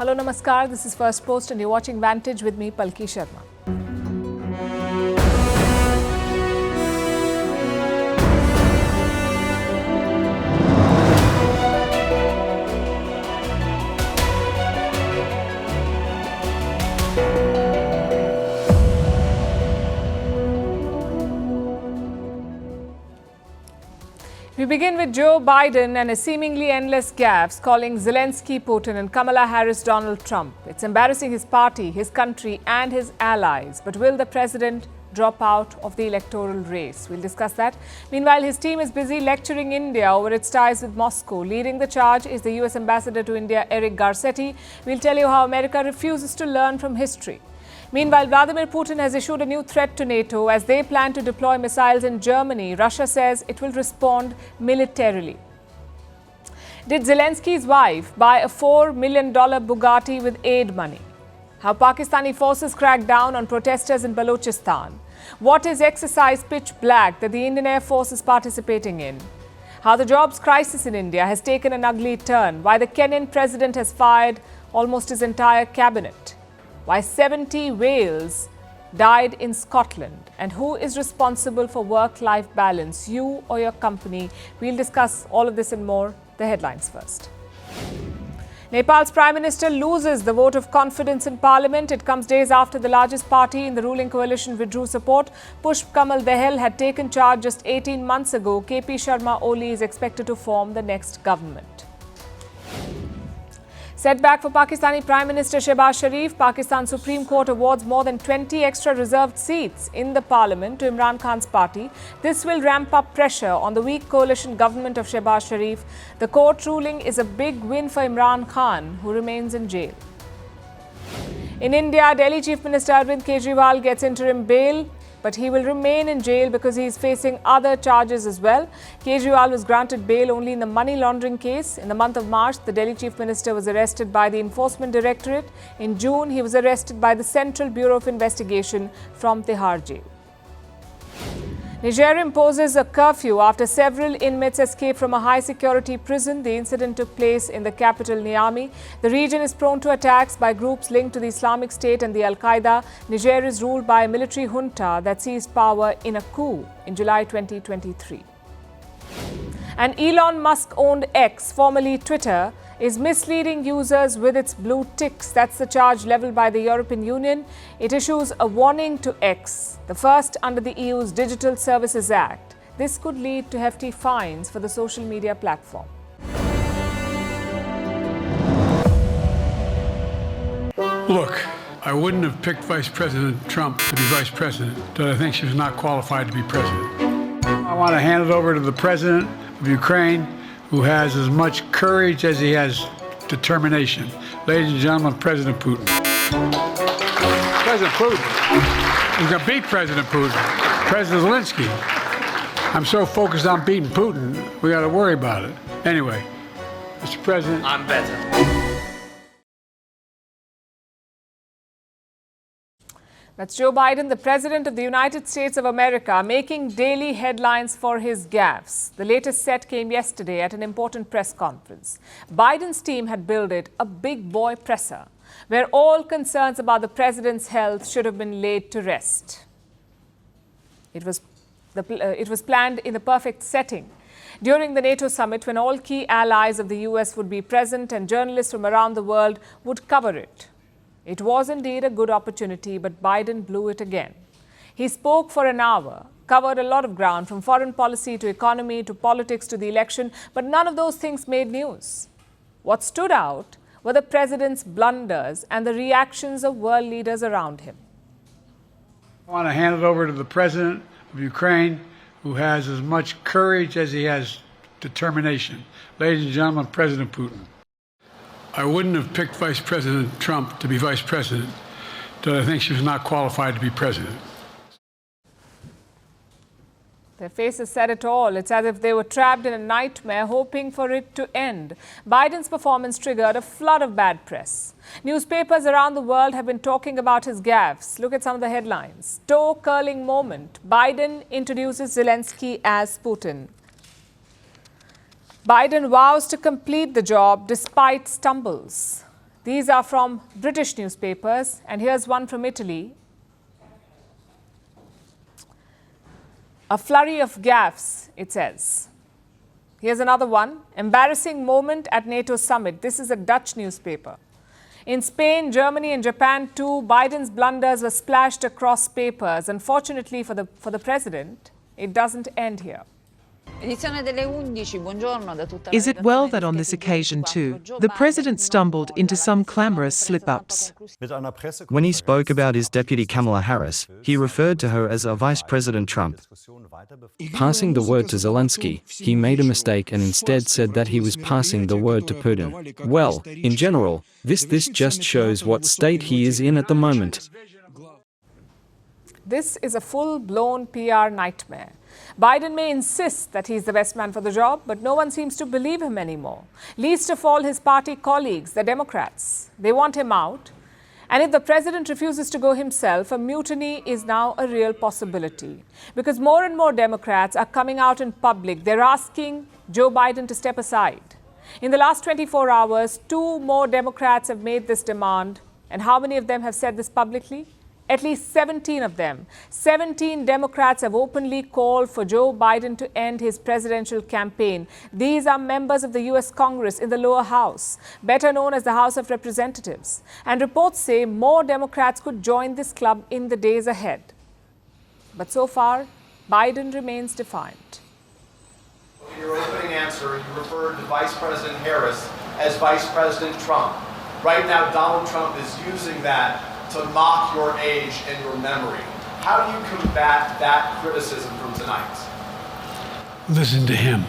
Hello, namaskar. This is Firstpost and you're watching Vantage with me, Palki Sharma. We begin with Joe Biden and his seemingly endless gaffes, calling Zelensky Putin and Kamala Harris Donald Trump. It's embarrassing his party, his country and his allies. But will the president drop out of the electoral race? We'll discuss that. Meanwhile, his team is busy lecturing India over its ties with Moscow. Leading the charge is the US Ambassador to India, Eric Garcetti. We'll tell you how America refuses to learn from history. Meanwhile, Vladimir Putin has issued a new threat to NATO as they plan to deploy missiles in Germany. Russia says it will respond militarily. Did Zelensky's wife buy a $4 million Bugatti with aid money? How Pakistani forces crack down on protesters in Balochistan. What is exercise Pitch Black that the Indian Air Force is participating in? How the jobs crisis in India has taken an ugly turn. Why the Kenyan president has fired almost his entire cabinet. Why 70 whales died in Scotland, and who is responsible for work-life balance, you or your company? We'll discuss all of this and more. The headlines first. Nepal's Prime Minister loses the vote of confidence in Parliament. It comes days after the largest party in the ruling coalition withdrew support. Pushp Kamal Dahal had taken charge just 18 months ago. KP Sharma Oli is expected to form the next government. Setback for Pakistani Prime Minister Shehbaz Sharif. Pakistan Supreme Court awards more than 20 extra reserved seats in the parliament to Imran Khan's party. This will ramp up pressure on the weak coalition government of Shehbaz Sharif. The court ruling is a big win for Imran Khan, who remains in jail. In India, Delhi Chief Minister Arvind Kejriwal gets interim bail, but he will remain in jail because he is facing other charges as well. Kejriwal was granted bail only in the money laundering case. In the month of March, the Delhi Chief Minister was arrested by the Enforcement Directorate. In June, he was arrested by the Central Bureau of Investigation from Tihar jail. Niger imposes a curfew after several inmates escaped from a high-security prison. The incident took place in the capital, Niamey. The region is prone to attacks by groups linked to the Islamic State and the Al-Qaeda. Niger is ruled by a military junta that seized power in a coup in July 2023. And Elon Musk-owned X, formerly Twitter, is misleading users with its blue ticks. That's the charge leveled by the European Union. It issues a warning to X, the first under the EU's Digital Services Act. This could lead to hefty fines for the social media platform. Look, I wouldn't have picked Vice President Trump to be Vice President, but I think she was not qualified to be President. I want to hand it over to the President of Ukraine, who has as much courage as he has determination. Ladies and gentlemen, President Putin. President Putin. He's going to beat President Putin. President Zelensky. I'm so focused on beating Putin, we got to worry about it. Anyway, Mr. President. I'm better. That's Joe Biden, the President of the United States of America, making daily headlines for his gaffes. The latest set came yesterday at an important press conference. Biden's team had billed it a big boy presser, where all concerns about the president's health should have been laid to rest. It was planned in the perfect setting. During the NATO summit, when all key allies of the US would be present and journalists from around the world would cover it. It was indeed a good opportunity, but Biden blew it again. He spoke for an hour, covered a lot of ground, from foreign policy to economy to politics to the election, but none of those things made news. What stood out were the president's blunders and the reactions of world leaders around him. I want to hand it over to the President of Ukraine, who has as much courage as he has determination. Ladies and gentlemen, President Putin. I wouldn't have picked Vice President Trump to be Vice President, but I think she was not qualified to be President. Their faces said it all. It's as if they were trapped in a nightmare, hoping for it to end. Biden's performance triggered a flood of bad press. Newspapers around the world have been talking about his gaffes. Look at some of the headlines. Toe-curling moment. Biden introduces Zelensky as Putin. Biden vows to complete the job despite stumbles. These are from British newspapers, and here's one from Italy. A flurry of gaffes, it says. Here's another one. Embarrassing moment at NATO summit. This is a Dutch newspaper. In Spain, Germany and Japan too, Biden's blunders were splashed across papers. Unfortunately for the president, it doesn't end here. Is it well that on this occasion too, the president stumbled into some clamorous slip-ups? When he spoke about his deputy Kamala Harris, he referred to her as a Vice President Trump. Passing the word to Zelensky, he made a mistake and instead said that he was passing the word to Putin. Well, in general, this just shows what state he is in at the moment. This is a full-blown PR nightmare. Biden may insist that he's the best man for the job, but no one seems to believe him anymore. Least of all his party colleagues, the Democrats. They want him out. And if the president refuses to go himself, a mutiny is now a real possibility. Because more and more Democrats are coming out in public. They're asking Joe Biden to step aside. In the last 24 hours, 2 more Democrats have made this demand. And how many of them have said this publicly? At least 17 of them. 17 Democrats have openly called for Joe Biden to end his presidential campaign. These are members of the U.S. Congress in the lower house, better known as the House of Representatives. And reports say more Democrats could join this club in the days ahead. But so far, Biden remains defiant. In your opening answer, you referred to Vice President Harris as Vice President Trump. Right now, Donald Trump is using that to mock your age and your memory. How do you combat that criticism from tonight? Listen to him.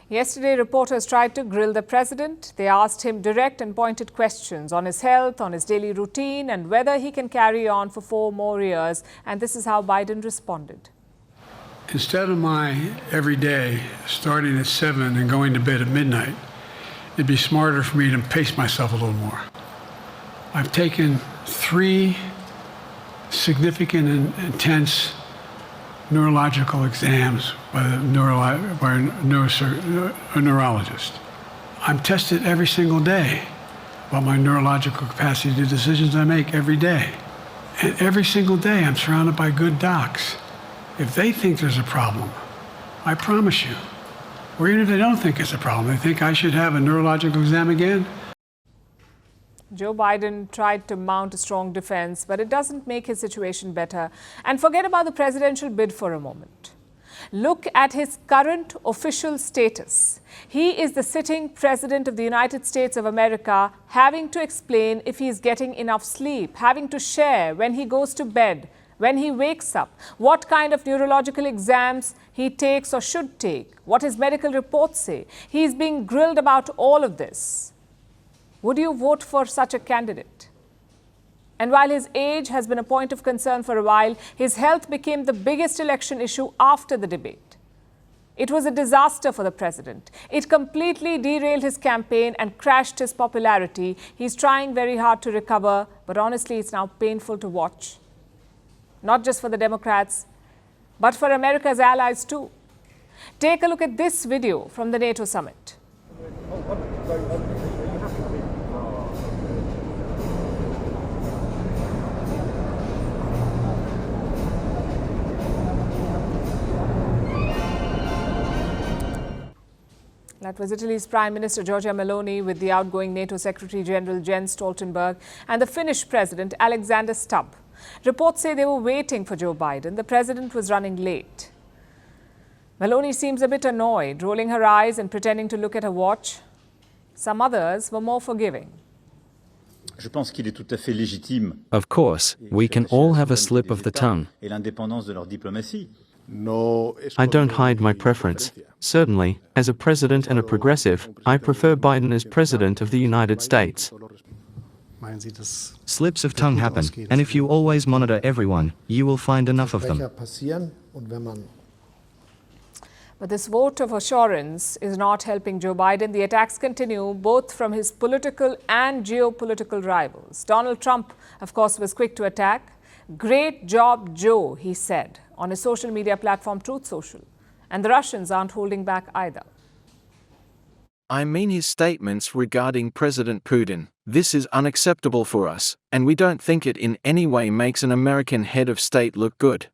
Yesterday, reporters tried to grill the president. They asked him direct and pointed questions on his health, on his daily routine, and whether he can carry on for 4 more years. And this is how Biden responded. Instead of my every day starting at 7 and going to bed at midnight, it'd be smarter for me to pace myself a little more. I've taken 3 significant and intense neurological exams by a neurologist. I'm tested every single day about my neurological capacity to do decisions I make every day. And every single day I'm surrounded by good docs. If they think there's a problem, I promise you, or even if they don't think it's a problem, they think I should have a neurological exam again, Joe Biden tried to mount a strong defense, but it doesn't make his situation better. And forget about the presidential bid for a moment. Look at his current official status. He is the sitting president of the United States of America, having to explain if he's getting enough sleep, having to share when he goes to bed, when he wakes up, what kind of neurological exams he takes or should take, what his medical reports say. He's being grilled about all of this. Would you vote for such a candidate? And while his age has been a point of concern for a while, his health became the biggest election issue after the debate. It was a disaster for the president. It completely derailed his campaign and crashed his popularity. He's trying very hard to recover, but honestly, it's now painful to watch. Not just for the Democrats, but for America's allies too. Take a look at this video from the NATO summit. That was Italy's Prime Minister Giorgia Meloni with the outgoing NATO Secretary General Jens Stoltenberg and the Finnish President Alexander Stubb. Reports say they were waiting for Joe Biden. The president was running late. Meloni seems a bit annoyed, rolling her eyes and pretending to look at her watch. Some others were more forgiving. Of course, we can all have a slip of the tongue. I don't hide my preference. Certainly, as a president and a progressive, I prefer Biden as president of the United States. Slips of tongue happen, and if you always monitor everyone, you will find enough of them. But this vote of assurance is not helping Joe Biden. The attacks continue both from his political and geopolitical rivals. Donald Trump, of course, was quick to attack. "Great job, Joe," he said on his social media platform Truth Social. And the Russians aren't holding back either. I mean his statements regarding President Putin. This is unacceptable for us, and we don't think it in any way makes an American head of state look good.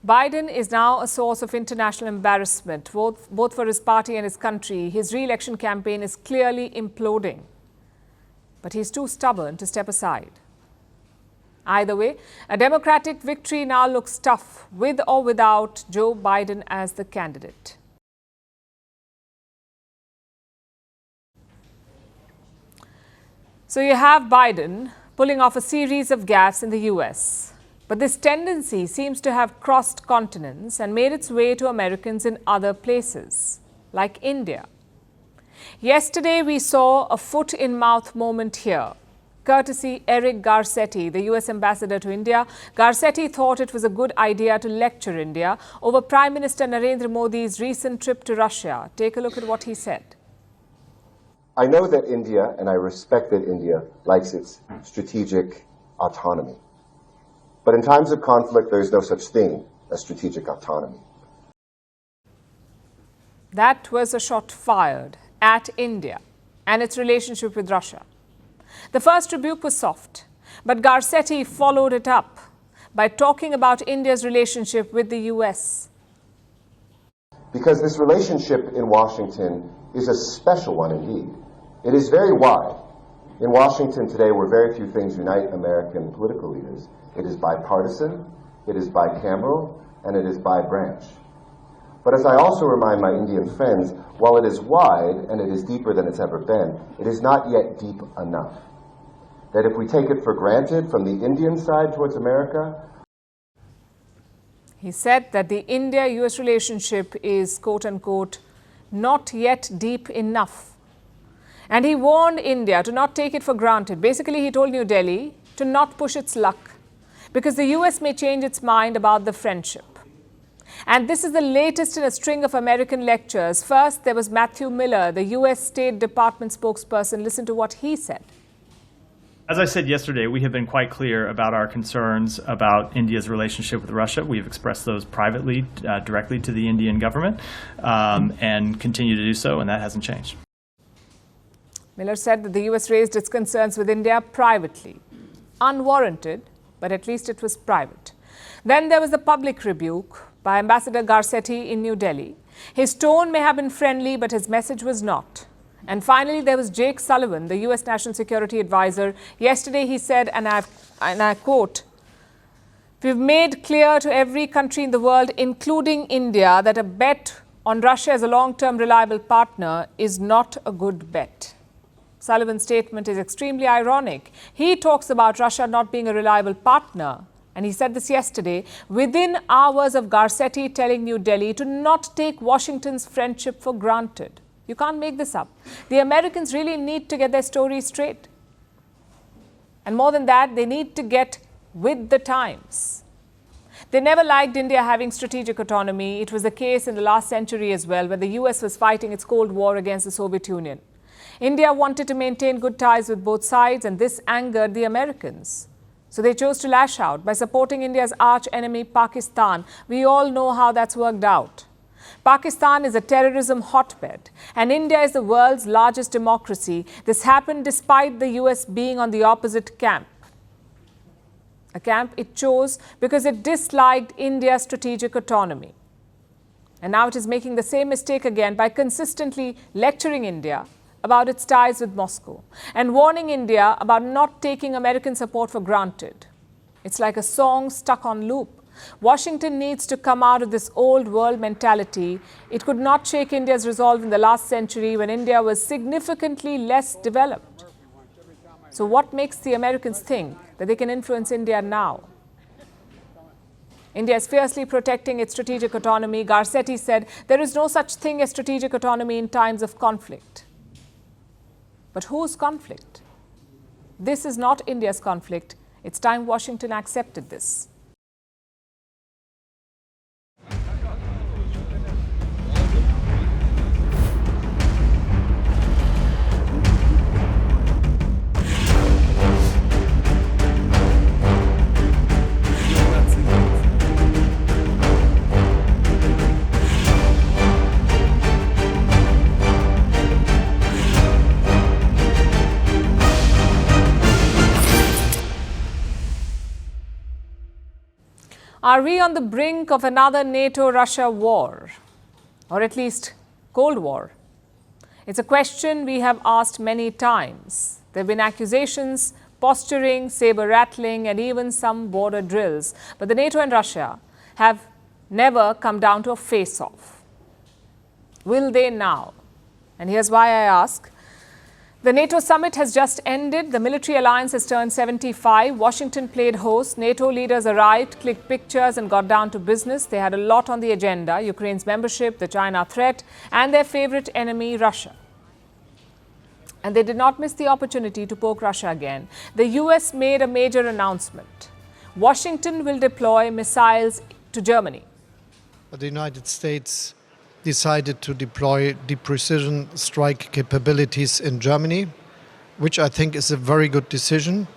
Biden is now a source of international embarrassment, both for his party and his country. His re-election campaign is clearly imploding. But he's too stubborn to step aside. Either way, a Democratic victory now looks tough, with or without Joe Biden as the candidate. So you have Biden pulling off a series of gaffes in the US. But this tendency seems to have crossed continents and made its way to Americans in other places, like India. Yesterday, we saw a foot-in-mouth moment here. Courtesy Eric Garcetti, the US ambassador to India, Garcetti thought it was a good idea to lecture India over Prime Minister Narendra Modi's recent trip to Russia. Take a look at what he said. I know that India, and I respect that India, likes its strategic autonomy. But in times of conflict, there is no such thing as strategic autonomy. That was a shot fired at India and its relationship with Russia. The first rebuke was soft, but Garcetti followed it up by talking about India's relationship with the US. Because this relationship in Washington is a special one indeed. It is very wide. In Washington today, where very few things unite American political leaders, it is bipartisan, it is bicameral, and it is bi-branch. But as I also remind my Indian friends, while it is wide and it is deeper than it's ever been, it is not yet deep enough. That if we take it for granted from the Indian side towards America. He said that the India-US relationship is, quote unquote, not yet deep enough. And he warned India to not take it for granted. Basically, he told New Delhi to not push its luck, because the US may change its mind about the friendship. And this is the latest in a string of American lectures. First, there was Matthew Miller, the US State Department spokesperson. Listen to what he said. As I said yesterday, we have been quite clear about our concerns about India's relationship with Russia. We've expressed those privately, directly to the Indian government, and continue to do so, and that hasn't changed. Miller said that the US raised its concerns with India privately. Unwarranted, but at least it was private. Then there was the public rebuke by Ambassador Garcetti in New Delhi. His tone may have been friendly, but his message was not. And finally, there was Jake Sullivan, the US National Security Advisor. Yesterday, he said, and I quote, "We've made clear to every country in the world, including India, that a bet on Russia as a long-term reliable partner is not a good bet." Sullivan's statement is extremely ironic. He talks about Russia not being a reliable partner, and he said this yesterday, within hours of Garcetti telling New Delhi to not take Washington's friendship for granted. You can't make this up. The Americans really need to get their story straight. And more than that, they need to get with the times. They never liked India having strategic autonomy. It was the case in the last century as well, when the US was fighting its Cold War against the Soviet Union. India wanted to maintain good ties with both sides, and this angered the Americans. So they chose to lash out by supporting India's arch enemy, Pakistan. We all know how that's worked out. Pakistan is a terrorism hotbed, and India is the world's largest democracy. This happened despite the US being on the opposite camp. A camp it chose because it disliked India's strategic autonomy. And now it is making the same mistake again by consistently lecturing India about its ties with Moscow and warning India about not taking American support for granted. It's like a song stuck on loop. Washington needs to come out of this old world mentality. It could not shake India's resolve in the last century when India was significantly less developed. So what makes the Americans think that they can influence India now? India is fiercely protecting its strategic autonomy. Garcetti said there is no such thing as strategic autonomy in times of conflict. But whose conflict? This is not India's conflict. It's time Washington accepted this. Are we on the brink of another NATO-Russia war? Or at least Cold War? It's a question we have asked many times. There have been accusations, posturing, saber-rattling, and even some border drills. But the NATO and Russia have never come down to a face-off. Will they now? And here's why I ask. The NATO summit has just ended. The military alliance has turned 75. Washington played host. NATO leaders arrived, clicked pictures and got down to business. They had a lot on the agenda: Ukraine's membership, the China threat, and their favorite enemy, Russia. And they did not miss the opportunity to poke Russia again. The US made a major announcement. Washington will deploy missiles to Germany. The United States decided to deploy deep precision strike capabilities in Germany, which I think is a very good decision,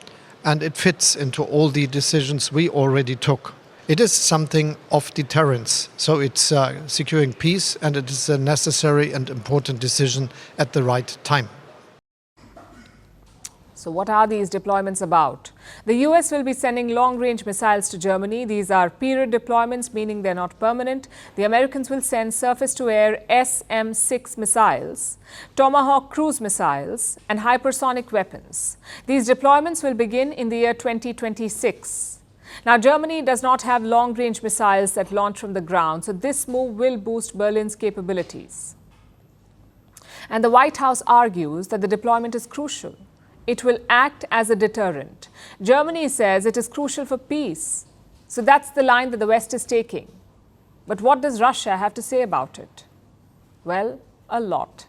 and it fits into all the decisions we already took. It is something of deterrence, so it's securing peace, and it is a necessary and important decision at the right time. So what are these deployments about? The US will be sending long-range missiles to Germany. These are period deployments, meaning they're not permanent. The Americans will send surface-to-air SM-6 missiles, Tomahawk cruise missiles, and hypersonic weapons. These deployments will begin in the year 2026. Now, Germany does not have long-range missiles that launch from the ground, so this move will boost Berlin's capabilities. And the White House argues that the deployment is crucial. It will act as a deterrent. Germany says it is crucial for peace. So that's the line that the West is taking. But what does Russia have to say about it? Well, a lot.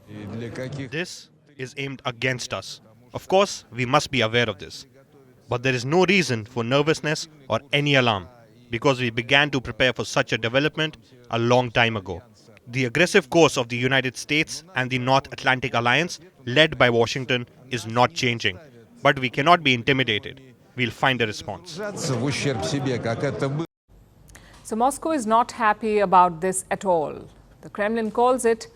This is aimed against us. Of course, we must be aware of this. But there is no reason for nervousness or any alarm, because we began to prepare for such a development a long time ago. The aggressive course of the United States and the North Atlantic Alliance, led by Washington, is not changing. But we cannot be intimidated. We'll find a response. So Moscow is not happy about this at all. The Kremlin calls it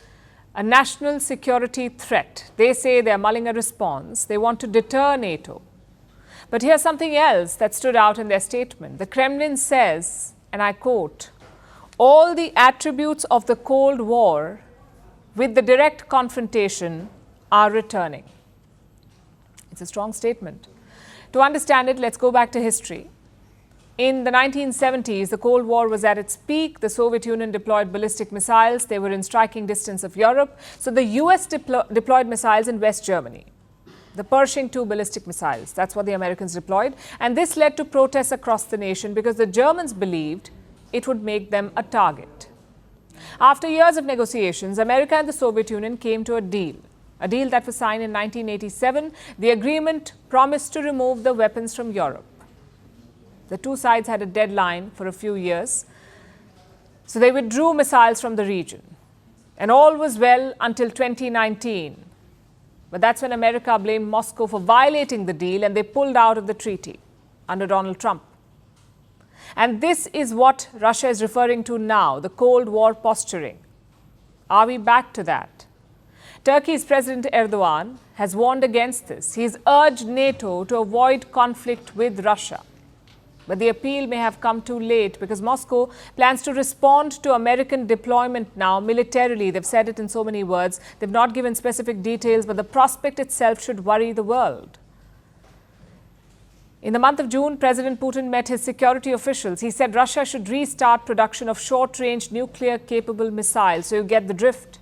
a national security threat. They say they're mulling a response. They want to deter NATO. But here's something else that stood out in their statement. The Kremlin says, and I quote, "All the attributes of the Cold War with the direct confrontation are returning." It's a strong statement. To understand it, let's go back to history. In the 1970s, the Cold War was at its peak. The Soviet Union deployed ballistic missiles. They were in striking distance of Europe. So the US deployed missiles in West Germany. The Pershing II ballistic missiles. That's what the Americans deployed. And this led to protests across the nation because the Germans believed it would make them a target. After years of negotiations, America and the Soviet Union came to a deal that was signed in 1987. The agreement promised to remove the weapons from Europe. The two sides had a deadline for a few years, so they withdrew missiles from the region. And all was well until 2019. But that's when America blamed Moscow for violating the deal, and they pulled out of the treaty under Donald Trump. And this is what Russia is referring to now, the Cold War posturing. Are we back to that? Turkey's President Erdogan has warned against this. He's urged NATO to avoid conflict with Russia. But the appeal may have come too late because Moscow plans to respond to American deployment now militarily. They've said it in so many words. They've not given specific details, but the prospect itself should worry the world. In the month of June, President Putin met his security officials. He said Russia should restart production of short-range nuclear-capable missiles. So you get the drift.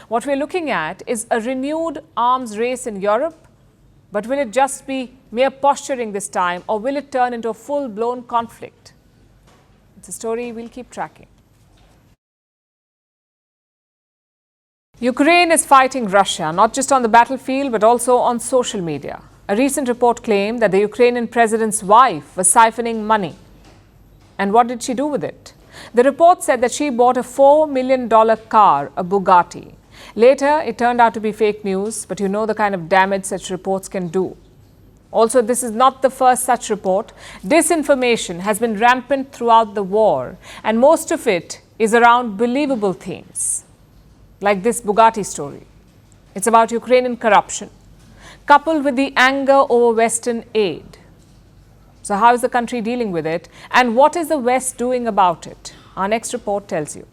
What we're looking at is a renewed arms race in Europe, but will it just be mere posturing this time, or will it turn into a full-blown conflict? It's a story we'll keep tracking. Ukraine is fighting Russia, not just on the battlefield, but also on social media. A recent report claimed that the Ukrainian president's wife was siphoning money. And what did she do with it? The report said that she bought a $4 million car, a Bugatti. Later, it turned out to be fake news, but you know the kind of damage such reports can do. Also, this is not the first such report. Disinformation has been rampant throughout the war, and most of it is around believable themes, like this Bugatti story. It's about Ukrainian corruption, coupled with the anger over Western aid. So how is the country dealing with it? And what is the West doing about it? Our next report tells you.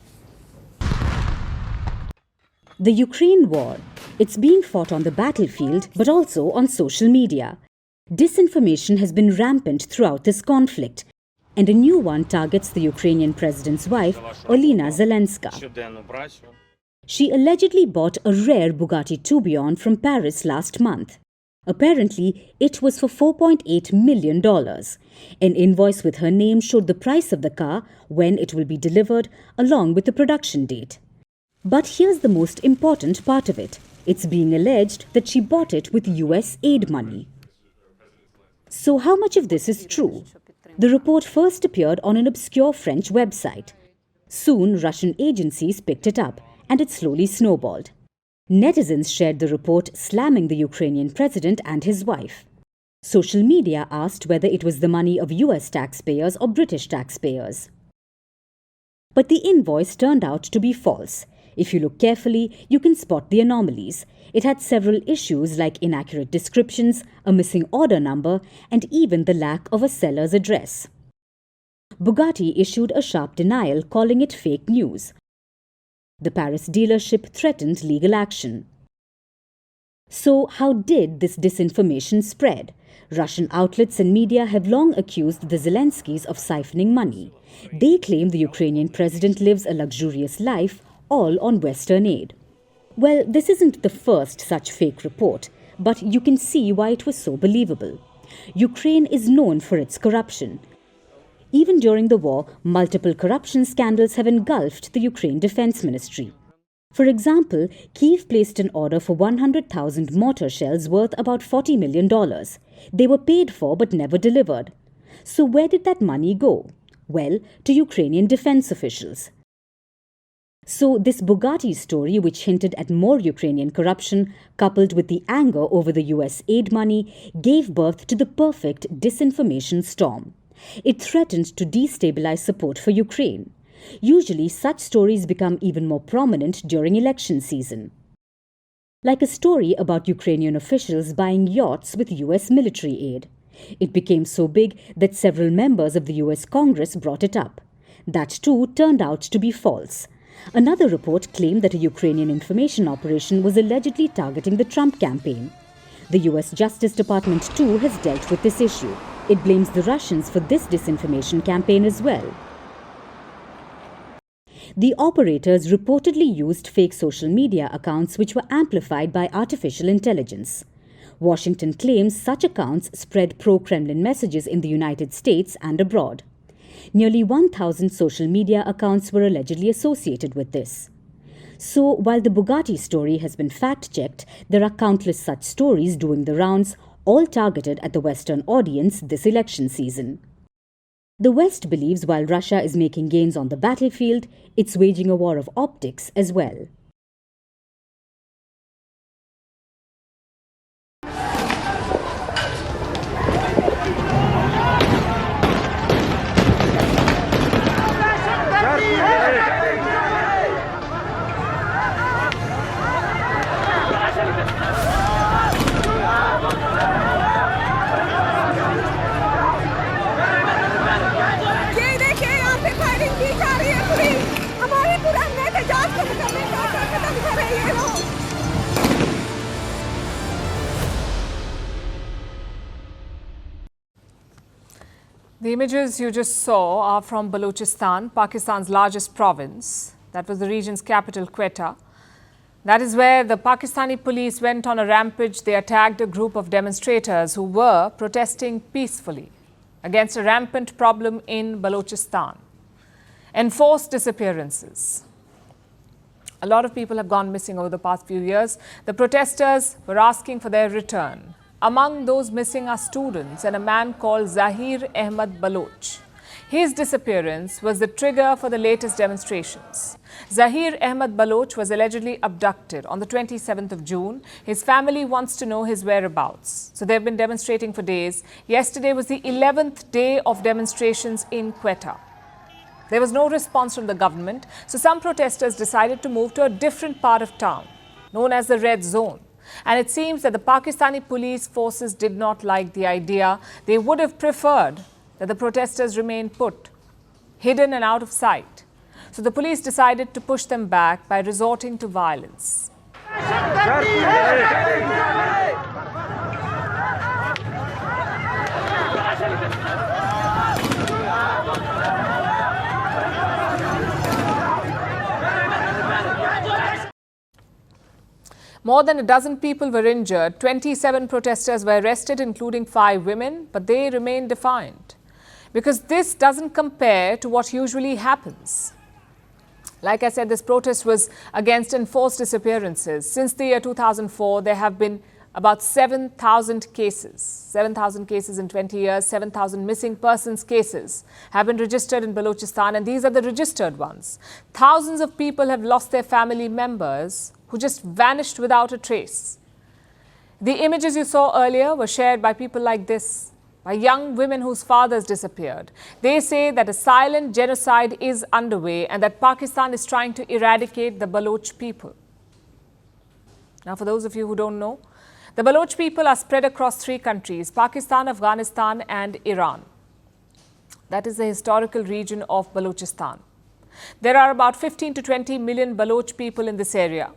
The Ukraine war. It's being fought on the battlefield, but also on social media. Disinformation has been rampant throughout this conflict, and a new one targets the Ukrainian president's wife, Olena Zelenska. She allegedly bought a rare Bugatti Tourbillon from Paris last month. Apparently, it was for $4.8 million. An invoice with her name showed the price of the car, when it will be delivered, along with the production date. But here's the most important part of it. It's being alleged that she bought it with US aid money. So how much of this is true? The report first appeared on an obscure French website. Soon, Russian agencies picked it up, and it slowly snowballed. Netizens shared the report, slamming the Ukrainian president and his wife. Social media asked whether it was the money of US taxpayers or British taxpayers. But the invoice turned out to be false. If you look carefully, you can spot the anomalies. It had several issues like inaccurate descriptions, a missing order number, and even the lack of a seller's address. Bugatti issued a sharp denial, calling it fake news. The Paris dealership threatened legal action. So how did this disinformation spread? Russian outlets and media have long accused the Zelenskys of siphoning money. They claim the Ukrainian president lives a luxurious life, all on Western aid. Well, this isn't the first such fake report, but you can see why it was so believable. Ukraine is known for its corruption. Even during the war, multiple corruption scandals have engulfed the Ukraine Defense Ministry. For example, Kyiv placed an order for 100,000 mortar shells worth about $40 million. They were paid for but never delivered. So where did that money go? Well, to Ukrainian defense officials. So this Bugatti story, which hinted at more Ukrainian corruption, coupled with the anger over the US aid money, gave birth to the perfect disinformation storm. It threatened to destabilize support for Ukraine. Usually, such stories become even more prominent during election season. Like a story about Ukrainian officials buying yachts with US military aid. It became so big that several members of the US Congress brought it up. That too turned out to be false. Another report claimed that a Ukrainian information operation was allegedly targeting the Trump campaign. The US Justice Department too has dealt with this issue. It blames the Russians for this disinformation campaign as well. The operators reportedly used fake social media accounts which were amplified by artificial intelligence. Washington claims such accounts spread pro-Kremlin messages in the United States and abroad. Nearly 1,000 social media accounts were allegedly associated with this. So, while the Bugatti story has been fact-checked, there are countless such stories doing the rounds, all targeted at the Western audience this election season. The West believes while Russia is making gains on the battlefield, it's waging a war of optics as well. The images you just saw are from Balochistan, Pakistan's largest province. That was the region's capital, Quetta. That is where the Pakistani police went on a rampage. They attacked a group of demonstrators who were protesting peacefully against a rampant problem in Balochistan. Enforced disappearances. A lot of people have gone missing over the past few years. The protesters were asking for their return. Among those missing are students and a man called Zahir Ahmad Baloch. His disappearance was the trigger for the latest demonstrations. Zahir Ahmad Baloch was allegedly abducted on the 27th of June. His family wants to know his whereabouts. So they've been demonstrating for days. Yesterday was the 11th day of demonstrations in Quetta. There was no response from the government, so some protesters decided to move to a different part of town, known as the Red Zone. And it seems that the Pakistani police forces did not like the idea. They would have preferred that the protesters remain put, hidden and out of sight. So the police decided to push them back by resorting to violence. More than a dozen people were injured. 27 protesters were arrested, including 5 women, but they remain defiant. Because this doesn't compare to what usually happens. Like I said, this protest was against enforced disappearances. Since the year 2004, there have been about 7,000 cases. 7,000 cases in 20 years, 7,000 missing persons cases have been registered in Balochistan, and these are the registered ones. Thousands of people have lost their family members who just vanished without a trace. The images you saw earlier were shared by people like this, by young women whose fathers disappeared. They say that a silent genocide is underway and that Pakistan is trying to eradicate the Baloch people. Now, for those of you who don't know, the Baloch people are spread across 3 countries, Pakistan, Afghanistan and Iran. That is the historical region of Balochistan. There are about 15 to 20 million Baloch people in this area.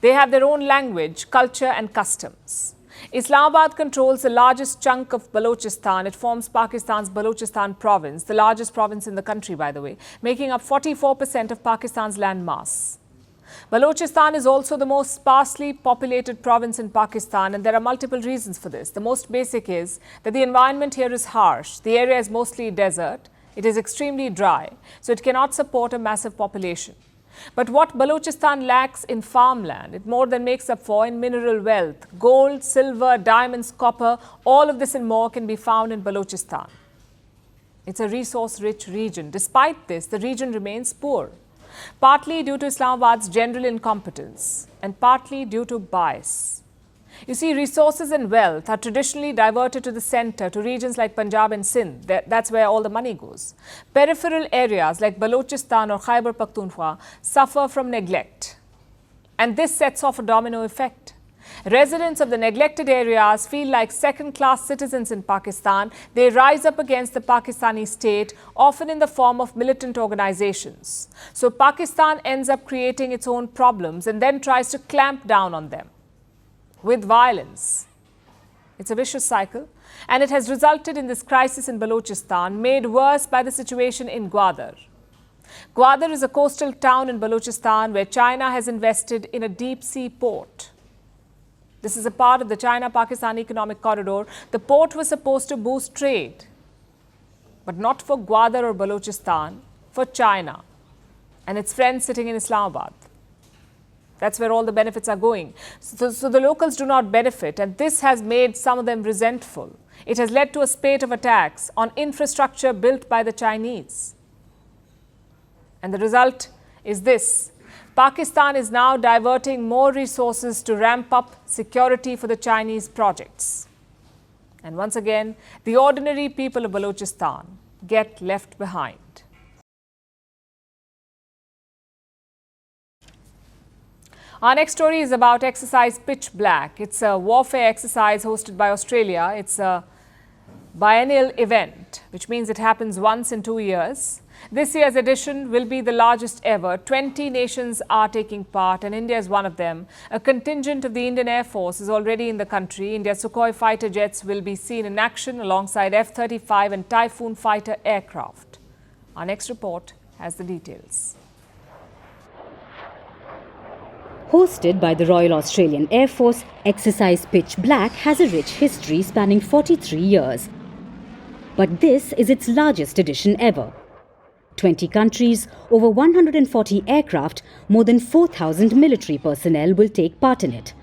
They have their own language, culture and customs. Islamabad controls the largest chunk of Balochistan. It forms Pakistan's Balochistan province, the largest province in the country, by the way, making up 44% of Pakistan's land mass. Balochistan is also the most sparsely populated province in Pakistan, and there are multiple reasons for this. The most basic is that the environment here is harsh. The area is mostly desert. It is extremely dry, so it cannot support a massive population. But what Balochistan lacks in farmland, it more than makes up for in mineral wealth. Gold, silver, diamonds, copper, all of this and more can be found in Balochistan. It's a resource-rich region. Despite this, the region remains poor, partly due to Islamabad's general incompetence and partly due to bias. You see, resources and wealth are traditionally diverted to the center, to regions like Punjab and Sindh. That's where all the money goes. Peripheral areas like Balochistan or Khyber Pakhtunkhwa suffer from neglect. And this sets off a domino effect. Residents of the neglected areas feel like second-class citizens in Pakistan. They rise up against the Pakistani state, often in the form of militant organizations. So Pakistan ends up creating its own problems and then tries to clamp down on them with violence. It's a vicious cycle, and it has resulted in this crisis in Balochistan, made worse by the situation in Gwadar. Gwadar is a coastal town in Balochistan where China has invested in a deep-sea port. This is a part of the China-Pakistan Economic Corridor. The port was supposed to boost trade, but not for Gwadar or Balochistan, for China and its friends sitting in Islamabad. That's where all the benefits are going. So the locals do not benefit, and this has made some of them resentful. It has led to a spate of attacks on infrastructure built by the Chinese. And the result is this. Pakistan is now diverting more resources to ramp up security for the Chinese projects. And once again, the ordinary people of Balochistan get left behind. Our next story is about exercise Pitch Black. It's a warfare exercise hosted by Australia. It's a biennial event, which means it happens once in 2 years. This year's edition will be the largest ever. 20 nations are taking part, and India is one of them. A contingent of the Indian Air Force is already in the country. India's Sukhoi fighter jets will be seen in action alongside F-35 and Typhoon fighter aircraft. Our next report has the details. Hosted by the Royal Australian Air Force, Exercise Pitch Black has a rich history spanning 43 years. But this is its largest edition ever. 20 countries, over 140 aircraft, more than 4,000 military personnel will take part in it.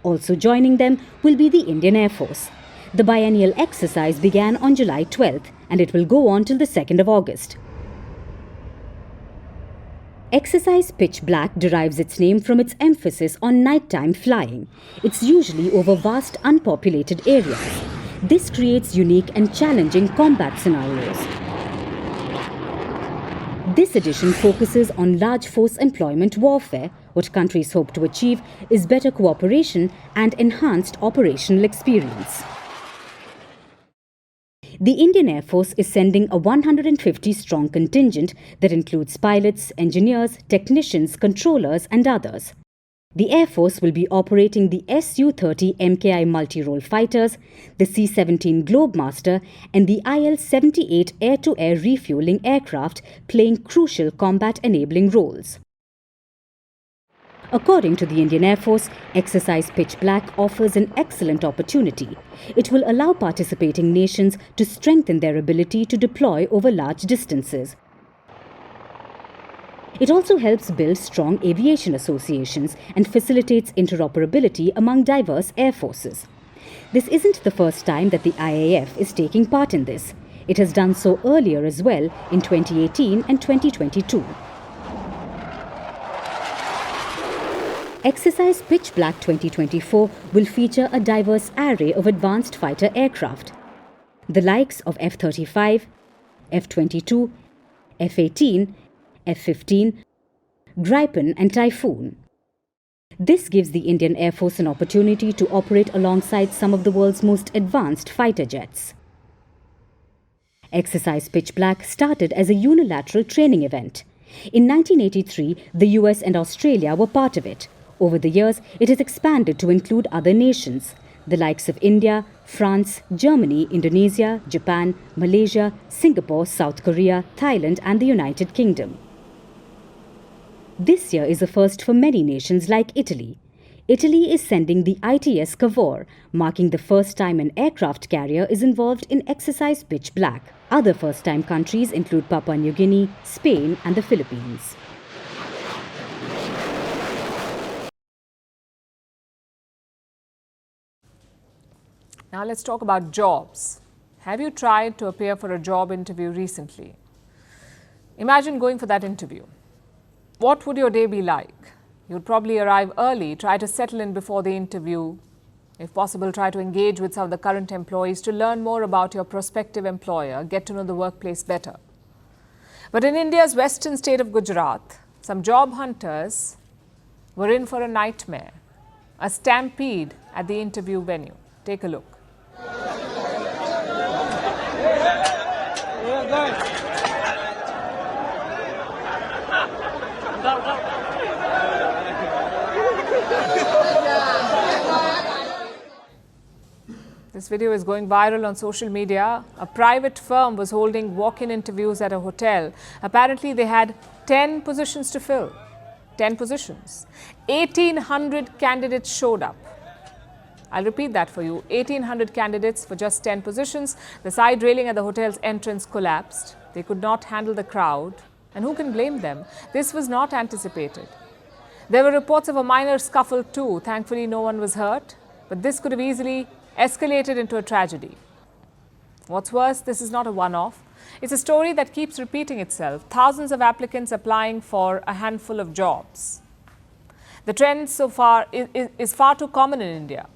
Also joining them will be the Indian Air Force. The biennial exercise began on July 12th and it will go on till the 2nd of August. Exercise Pitch Black derives its name from its emphasis on nighttime flying. It's usually over vast unpopulated areas. This creates unique and challenging combat scenarios. This edition focuses on large force employment warfare. What countries hope to achieve is better cooperation and enhanced operational experience. The Indian Air Force is sending a 150-strong contingent that includes pilots, engineers, technicians, controllers and others. The Air Force will be operating the Su-30 MKI multi-role fighters, the C-17 Globemaster and the IL-78 air-to-air refueling aircraft, playing crucial combat-enabling roles. According to the Indian Air Force, Exercise Pitch Black offers an excellent opportunity. It will allow participating nations to strengthen their ability to deploy over large distances. It also helps build strong aviation associations and facilitates interoperability among diverse air forces. This isn't the first time that the IAF is taking part in this. It has done so earlier as well in 2018 and 2022. Exercise Pitch Black 2024 will feature a diverse array of advanced fighter aircraft. The likes of F-35, F-22, F-18, F-15, Gripen and Typhoon. This gives the Indian Air Force an opportunity to operate alongside some of the world's most advanced fighter jets. Exercise Pitch Black started as a unilateral training event. In 1983, the US and Australia were part of it. Over the years, it has expanded to include other nations, the likes of India, France, Germany, Indonesia, Japan, Malaysia, Singapore, South Korea, Thailand and the United Kingdom. This year is a first for many nations like Italy. Italy is sending the ITS Cavour, marking the first time an aircraft carrier is involved in Exercise Pitch Black. Other first-time countries include Papua New Guinea, Spain and the Philippines. Now let's talk about jobs. Have you tried to appear for a job interview recently? Imagine going for that interview. What would your day be like? You'd probably arrive early, try to settle in before the interview. If possible, try to engage with some of the current employees to learn more about your prospective employer, get to know the workplace better. But in India's western state of Gujarat, some job hunters were in for a nightmare, a stampede at the interview venue. Take a look. This video is going viral on social media. A private firm was holding walk-in interviews at a hotel. Apparently, they had 10 positions to fill. 10 positions. 1,800 candidates showed up. I'll repeat that for you. 1,800 candidates for just 10 positions. The side railing at the hotel's entrance collapsed. They could not handle the crowd. And who can blame them? This was not anticipated. There were reports of a minor scuffle too. Thankfully, no one was hurt. But this could have easily escalated into a tragedy. What's worse, this is not a one-off. It's a story that keeps repeating itself. Thousands of applicants applying for a handful of jobs. The trend so far is far too common in India.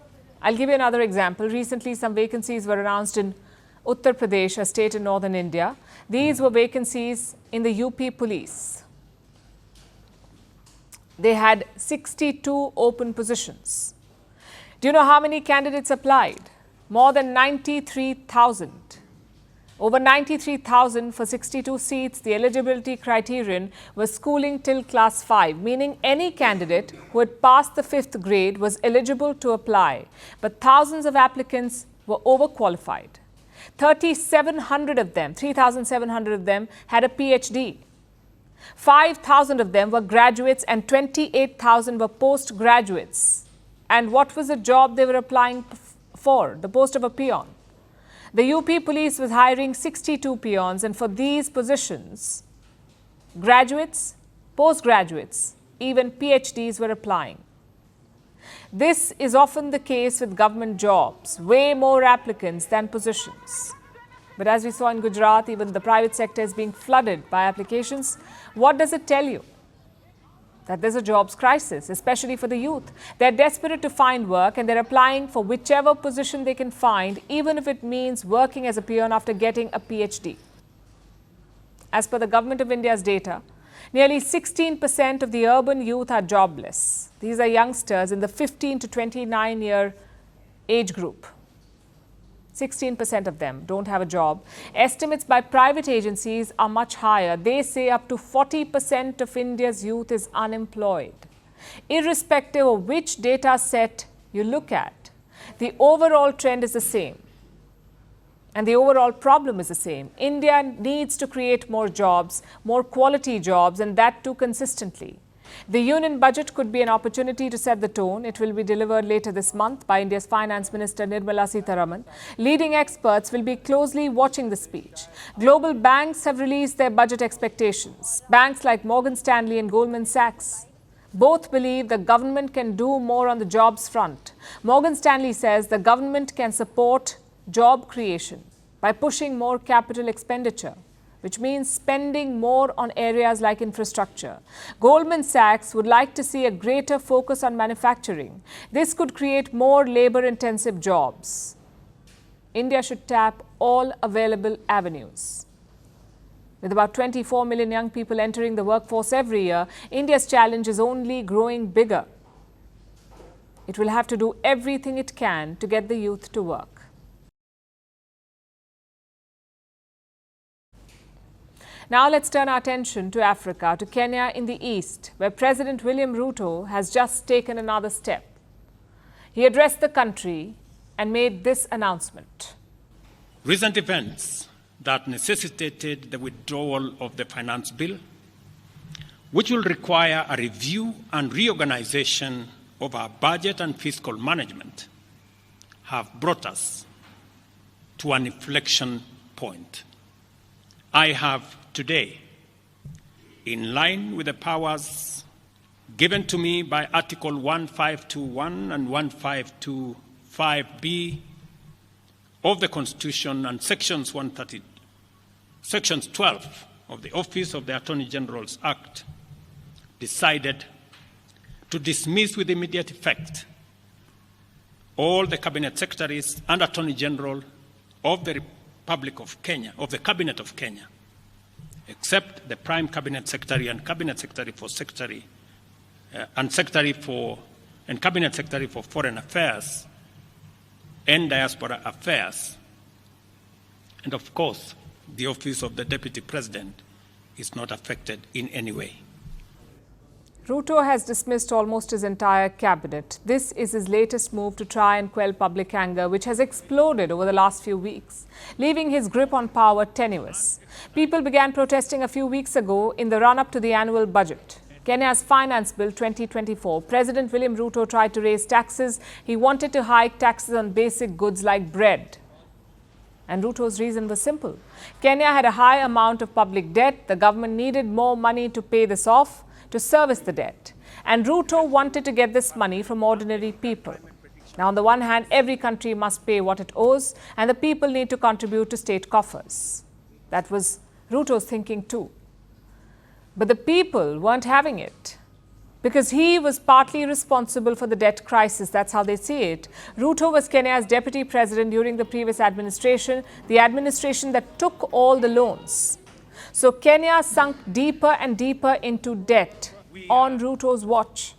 I'll give you another example. Recently, some vacancies were announced in Uttar Pradesh, a state in northern India. These were vacancies in the UP police. They had 62 open positions. Do you know how many candidates applied? More than 93,000. Over 93,000 for 62 seats. The eligibility criterion was schooling till class 5, meaning any candidate who had passed the 5th grade was eligible to apply. But thousands of applicants were overqualified. 3,700 of them, 3,700 of them had a PhD. 5,000 of them were graduates and 28,000 were postgraduates. And what was the job they were applying for? The post of a peon. The UP police was hiring 62 peons, and for these positions, graduates, postgraduates, even PhDs were applying. This is often the case with government jobs, way more applicants than positions. But as we saw in Gujarat, even the private sector is being flooded by applications. What does it tell you? That there's a jobs crisis, especially for the youth. They're desperate to find work and they're applying for whichever position they can find, even if it means working as a peon after getting a PhD. As per the Government of India's data, nearly 16% of the urban youth are jobless. These are youngsters in the 15 to 29-year age group. 16% of them don't have a job. Estimates by private agencies are much higher. They say up to 40% of India's youth is unemployed. Irrespective of which data set you look at, the overall trend is the same. And the overall problem is the same. India needs to create more jobs, more quality jobs, and that too consistently. The union budget could be an opportunity to set the tone. It will be delivered later this month by India's Finance Minister Nirmala Sitharaman. Leading experts will be closely watching the speech. Global banks have released their budget expectations. Banks like Morgan Stanley and Goldman Sachs both believe the government can do more on the jobs front. Morgan Stanley says the government can support job creation by pushing more capital expenditure, which means spending more on areas like infrastructure. Goldman Sachs would like to see a greater focus on manufacturing. This could create more labor-intensive jobs. India should tap all available avenues. With about 24 million young people entering the workforce every year, India's challenge is only growing bigger. It will have to do everything it can to get the youth to work. Now let's turn our attention to Africa, to Kenya in the east, where President William Ruto has just taken another step. He addressed the country and made this announcement. Recent events that necessitated the withdrawal of the finance bill, which will require a review and reorganization of our budget and fiscal management, have brought us to an inflection point. I have today, in line with the powers given to me by Article 1521 and 1525B of the Constitution and Sections 12 of the Office of the Attorney General's Act, decided to dismiss with immediate effect all the Cabinet Secretaries and Attorney General of the Republic of Kenya, of the Cabinet of Kenya, except the Prime Cabinet Secretary and Cabinet Secretary for Cabinet Secretary for Foreign Affairs and Diaspora Affairs. And of course, the office of the Deputy President is not affected in any way. Ruto has dismissed almost his entire cabinet. This is his latest move to try and quell public anger, which has exploded over the last few weeks, leaving his grip on power tenuous. People began protesting a few weeks ago in the run-up to the annual budget. Kenya's Finance Bill 2024, President William Ruto tried to raise taxes. He wanted to hike taxes on basic goods like bread. And Ruto's reason was simple. Kenya had a high amount of public debt. The government needed more money to pay this off, to service the debt. And Ruto wanted to get this money from ordinary people. Now, on the one hand, every country must pay what it owes, and the people need to contribute to state coffers. That was Ruto's thinking too. But the people weren't having it, because he was partly responsible for the debt crisis. That's how they see it. Ruto was Kenya's deputy president during the previous administration, the administration that took all the loans. So Kenya sunk deeper and deeper into debt on Ruto's watch.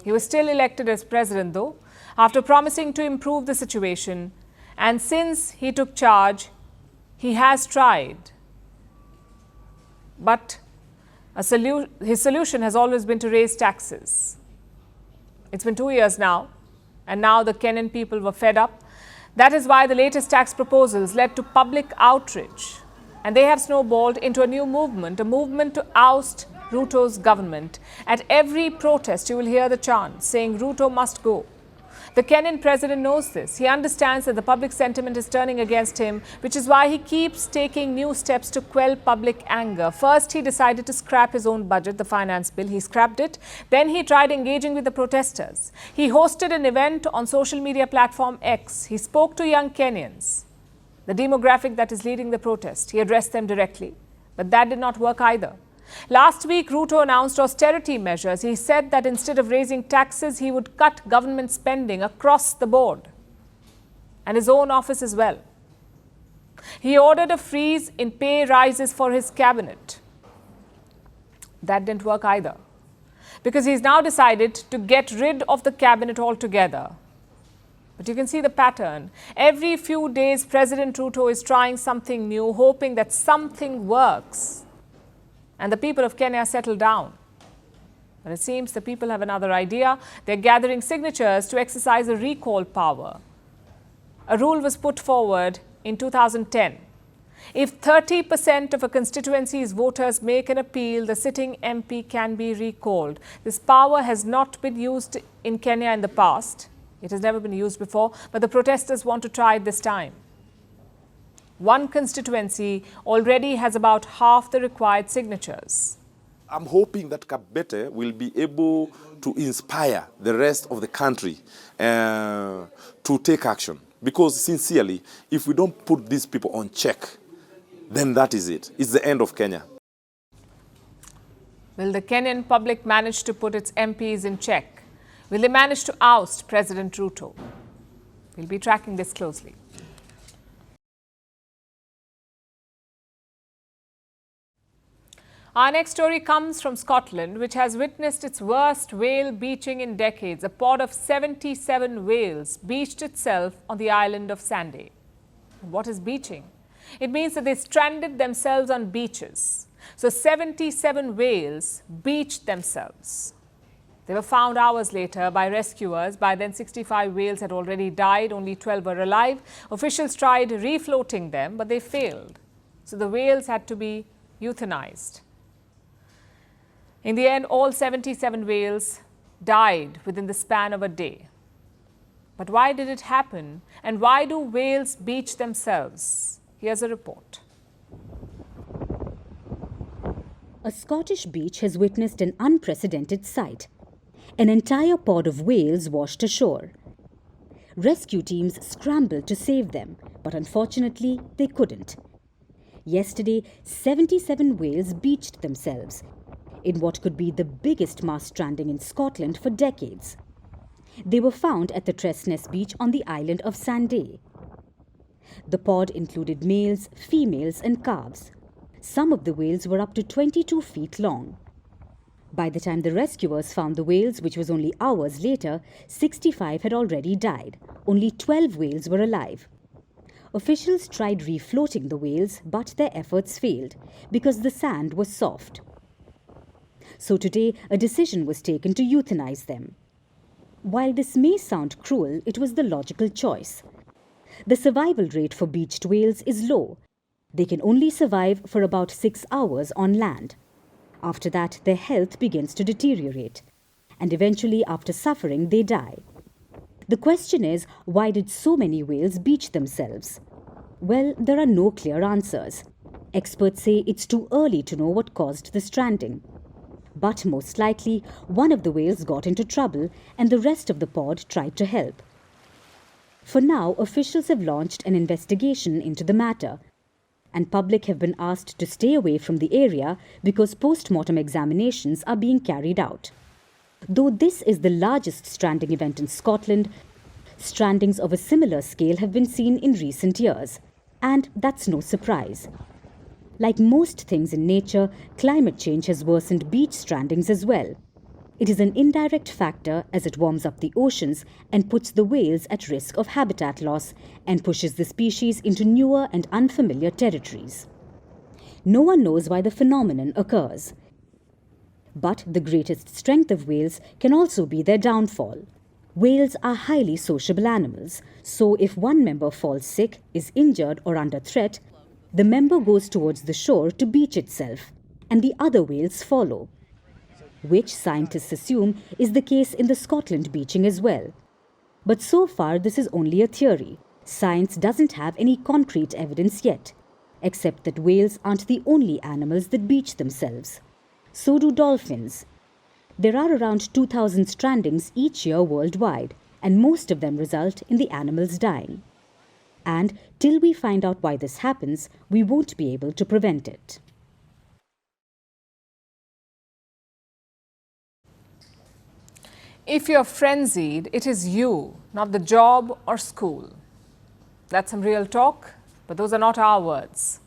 He was still elected as president, though, after promising to improve the situation. And since he took charge, he has tried. But his solution has always been to raise taxes. It's been 2 years now, and now the Kenyan people were fed up. That is why the latest tax proposals led to public outrage. And they have snowballed into a new movement, a movement to oust Ruto's government. At every protest, you will hear the chant saying Ruto must go. The Kenyan president knows this. He understands that the public sentiment is turning against him, which is why he keeps taking new steps to quell public anger. First, he decided to scrap his own budget, the finance bill. He scrapped it. Then he tried engaging with the protesters. He hosted an event on social media platform X. He spoke to young Kenyans, the demographic that is leading the protest. He addressed them directly, but that did not work either. Last week, Ruto announced austerity measures. He said that instead of raising taxes, he would cut government spending across the board, and his own office as well. He ordered a freeze in pay rises for his cabinet. That didn't work either, because he's now decided to get rid of the cabinet altogether. But you can see the pattern. Every few days, President Ruto is trying something new, hoping that something works and the people of Kenya settle down. But it seems the people have another idea. They're gathering signatures to exercise a recall power. A rule was put forward in 2010. If 30% of a constituency's voters make an appeal, the sitting MP can be recalled. This power has not been used in Kenya in the past. It has never been used before, but the protesters want to try it this time. One constituency already has about half the required signatures. I'm hoping that Kabete will be able to inspire the rest of the country to take action. Because sincerely, if we don't put these people on check, then that is it. It's the end of Kenya. Will the Kenyan public manage to put its MPs in check? Will they manage to oust President Ruto? We'll be tracking this closely. Our next story comes from Scotland, which has witnessed its worst whale beaching in decades. A pod of 77 whales beached itself on the island of Sanday. What is beaching? It means that they stranded themselves on beaches. So 77 whales beached themselves. They were found hours later by rescuers. By then, 65 whales had already died. Only 12 were alive. Officials tried refloating them, but they failed. So the whales had to be euthanized. In the end, all 77 whales died within the span of a day. But why did it happen? And why do whales beach themselves? Here's a report. A Scottish beach has witnessed an unprecedented sight. An entire pod of whales washed ashore. Rescue teams scrambled to save them, but unfortunately, they couldn't. Yesterday, 77 whales beached themselves in what could be the biggest mass stranding in Scotland for decades. They were found at the Tresness Beach on the island of Sanday. The pod included males, females and calves. Some of the whales were up to 22 feet long. By the time the rescuers found the whales, which was only hours later, 65 had already died. Only 12 whales were alive. Officials tried refloating the whales, but their efforts failed because the sand was soft. So today, a decision was taken to euthanize them. While this may sound cruel, it was the logical choice. The survival rate for beached whales is low. They can only survive for about 6 hours on land. After that, their health begins to deteriorate, and eventually, after suffering, they die. The question is, why did so many whales beach themselves? Well, there are no clear answers. Experts say it's too early to know what caused the stranding. But most likely, one of the whales got into trouble and the rest of the pod tried to help. For now, officials have launched an investigation into the matter, and public have been asked to stay away from the area because post-mortem examinations are being carried out. Though this is the largest stranding event in Scotland, strandings of a similar scale have been seen in recent years, and that's no surprise. Like most things in nature, climate change has worsened beach strandings as well. It is an indirect factor as it warms up the oceans and puts the whales at risk of habitat loss and pushes the species into newer and unfamiliar territories. No one knows why the phenomenon occurs. But the greatest strength of whales can also be their downfall. Whales are highly sociable animals, so if one member falls sick, is injured or under threat, the member goes towards the shore to beach itself, and the other whales follow, which scientists assume is the case in the Scotland beaching as well. But so far, this is only a theory. Science doesn't have any concrete evidence yet, except that whales aren't the only animals that beach themselves. So do dolphins. There are around 2,000 strandings each year worldwide, and most of them result in the animals dying. And till we find out why this happens, we won't be able to prevent it. If you're frenzied, it is you, not the job or school. That's some real talk. But those are not our words.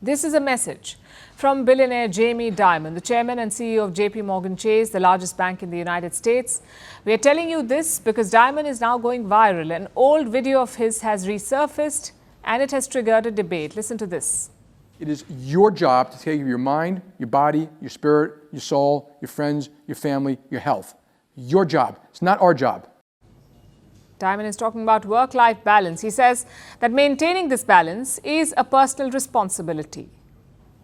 This is a message from billionaire Jamie Dimon, the chairman and CEO of JP Morgan Chase, the largest bank in the United States. We are telling you this because Dimon is now going viral. An old video of his has resurfaced and it has triggered a debate. Listen to this. It is your job to take care of your mind, your body, your spirit, your soul, your friends, your family, your health. Your job. It's not our job. Dimon is talking about work-life balance. He says that maintaining this balance is a personal responsibility.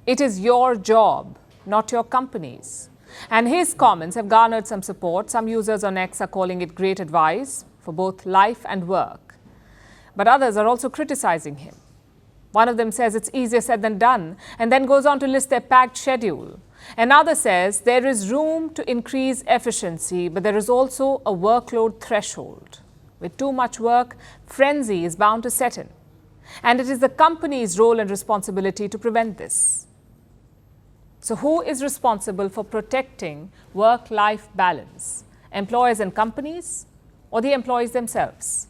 It is your job, not your company's. And his comments have garnered some support. Some users on X are calling it great advice for both life and work. But others are also criticizing him. One of them says it's easier said than done, and then goes on to list their packed schedule. Another says there is room to increase efficiency, but there is also a workload threshold. With too much work, frenzy is bound to set in. And it is the company's role and responsibility to prevent this. So who is responsible for protecting work-life balance? Employers and companies, or the employees themselves?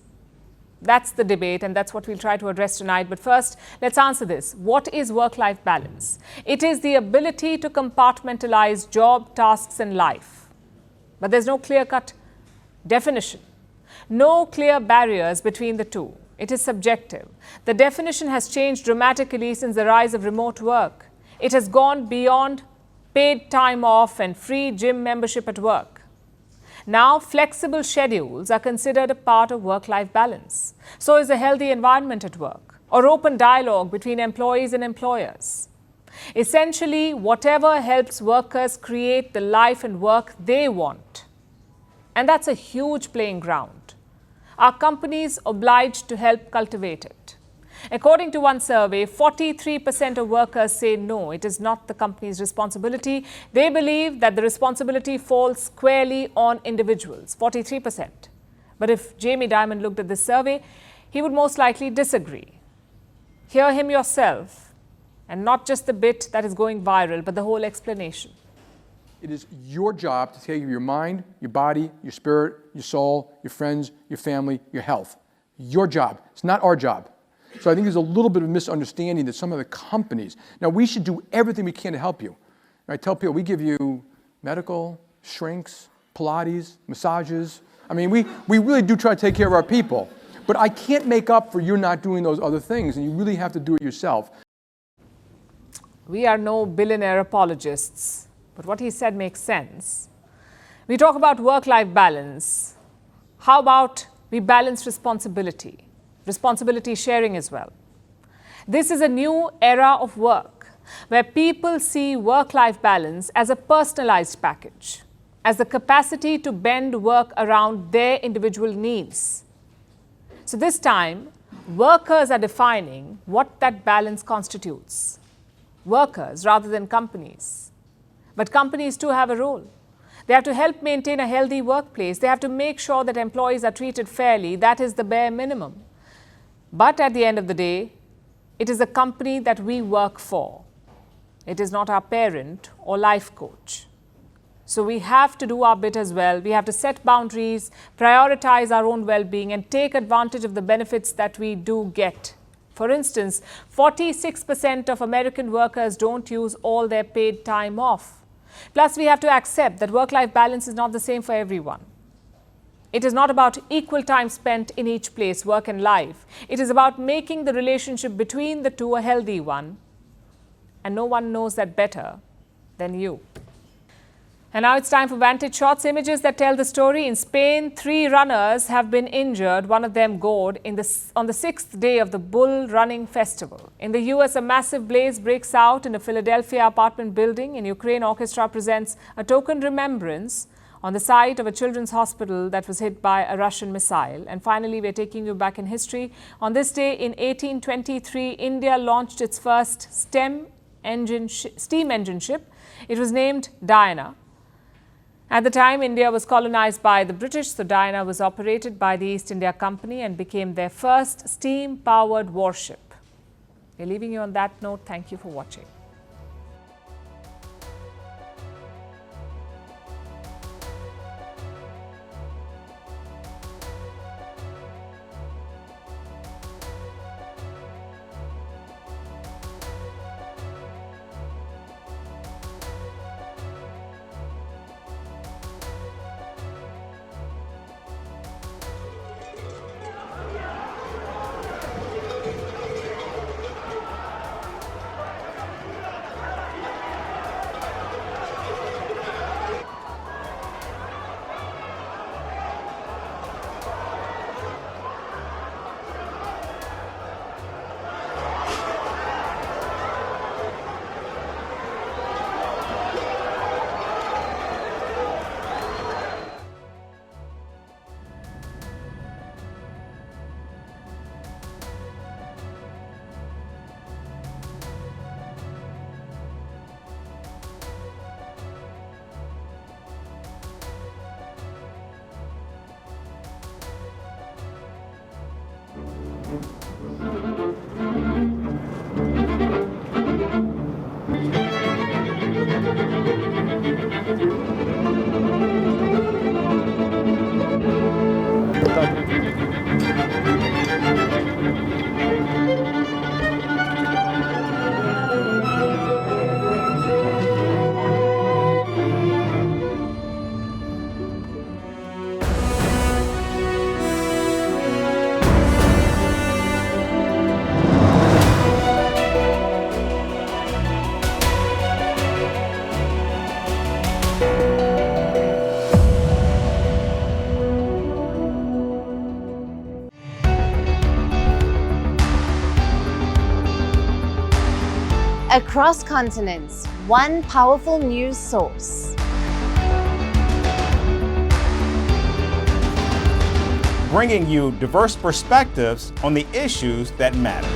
That's the debate, and that's what we'll try to address tonight. But first, let's answer this. What is work-life balance? It is the ability to compartmentalize job, tasks, and life. But there's no clear-cut definition. No clear barriers between the two. It is subjective. The definition has changed dramatically since the rise of remote work. It has gone beyond paid time off and free gym membership at work. Now, flexible schedules are considered a part of work-life balance. So is a healthy environment at work, or open dialogue between employees and employers. Essentially, whatever helps workers create the life and work they want. And that's a huge playing ground. Are companies obliged to help cultivate it? According to one survey, 43% of workers say no, it is not the company's responsibility. They believe that the responsibility falls squarely on individuals, 43%. But if Jamie Dimon looked at this survey, he would most likely disagree. Hear him yourself, and not just the bit that is going viral, but the whole explanation. It is your job to take care of your mind, your body, your spirit, your soul, your friends, your family, your health. Your job. It's not our job. So I think there's a little bit of misunderstanding that some of the companies, now we should do everything we can to help you. I tell people we give you medical, shrinks, Pilates, massages. I mean, we really do try to take care of our people. But I can't make up for you not doing those other things, and you really have to do it yourself. We are no billionaire apologists. But what he said makes sense. We talk about work-life balance. How about we balance responsibility? Responsibility sharing as well. This is a new era of work where people see work-life balance as a personalized package, as the capacity to bend work around their individual needs. So this time, workers are defining what that balance constitutes. Workers rather than companies. But companies too have a role. They have to help maintain a healthy workplace. They have to make sure that employees are treated fairly. That is the bare minimum. But at the end of the day, it is a company that we work for. It is not our parent or life coach. So we have to do our bit as well. We have to set boundaries, prioritize our own well-being, and take advantage of the benefits that we do get. For instance, 46% of American workers don't use all their paid time off. Plus, we have to accept that work-life balance is not the same for everyone. It is not about equal time spent in each place, work and life. It is about making the relationship between the two a healthy one. And no one knows that better than you. And now it's time for Vantage Shots, images that tell the story. In Spain, 3 runners have been injured, one of them gored, on the 6th day of the Bull Running Festival. In the US, a massive blaze breaks out in a Philadelphia apartment building. In Ukraine, orchestra presents a token remembrance on the site of a children's hospital that was hit by a Russian missile. And finally, we're taking you back in history. On this day in 1823, India launched its first steam engine ship. It was named Diana. At the time, India was colonized by the British, so Diana was operated by the East India Company and became their first steam-powered warship. We're leaving you on that note. Thank you for watching. Across continents, one powerful news source. Bringing you diverse perspectives on the issues that matter.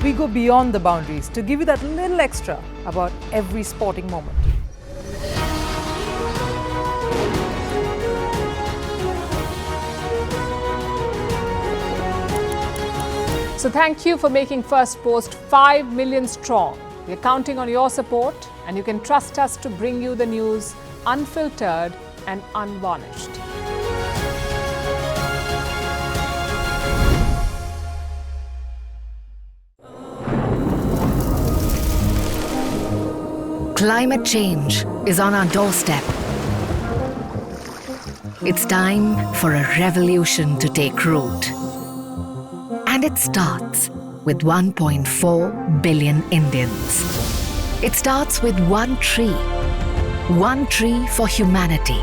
We go beyond the boundaries to give you that little extra about every sporting moment. So thank you for making Firstpost 5 million strong. We're counting on your support, and you can trust us to bring you the news unfiltered and unvarnished. Climate change is on our doorstep. It's time for a revolution to take root. And it starts with 1.4 billion Indians. It starts with one tree for humanity,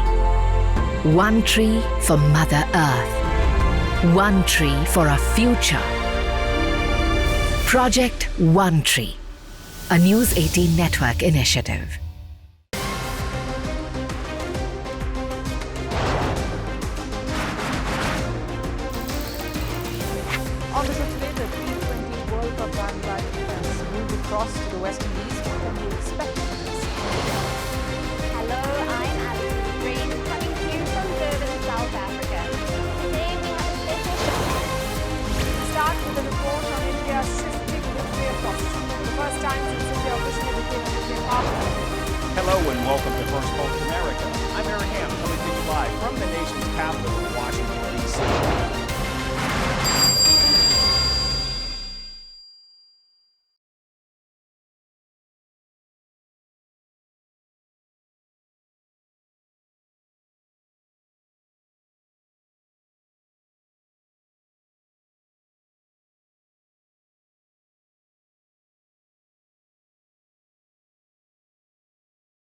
one tree for Mother Earth, one tree for our future. Project One Tree, a News 18 network initiative. On the show today, the T20 World Cup bandwagon has moved across to the West Indies. What can we expect from this? Hello, I'm Alison Green, coming to you from Durban, South Africa. Today we have a special show. We start with a report on India's shifting nuclear posture. For the first time since India officially became a nuclear power. Hello and welcome to Firstpost America. I'm Aaron Ham, coming to you live from the nation's capital, Washington, D.C.